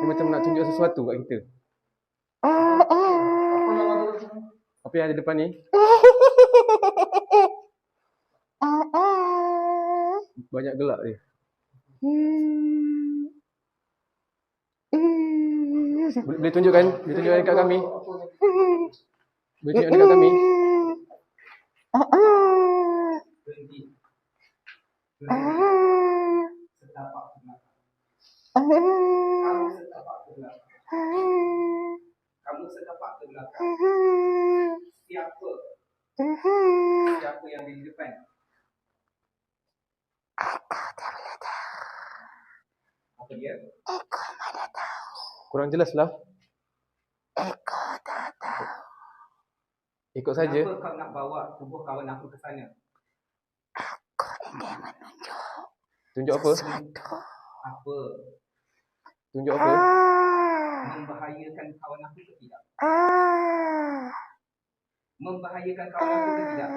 Dia macam nak tunjuk sesuatu kat kita. Apa yang ada depan ni? Banyak gelak dia. Boleh tunjukkan? Boleh tunjukkan dekat kami? Boleh tunjukkan dekat kami? Kamu setapak ke belakang. Siapa? Siapa yang di depan? Apa dia? Kurang jelas lah. Tak tahu. Ikut saja. Kenapa kau nak bawa tubuh kawan aku ke sana? Aku ingin menunjuk Tunjuk apa? sesuatu. Apa? Tunjuk apa? Membahayakan kawan aku ke tidak? Membahayakan kawan aku ke tidak?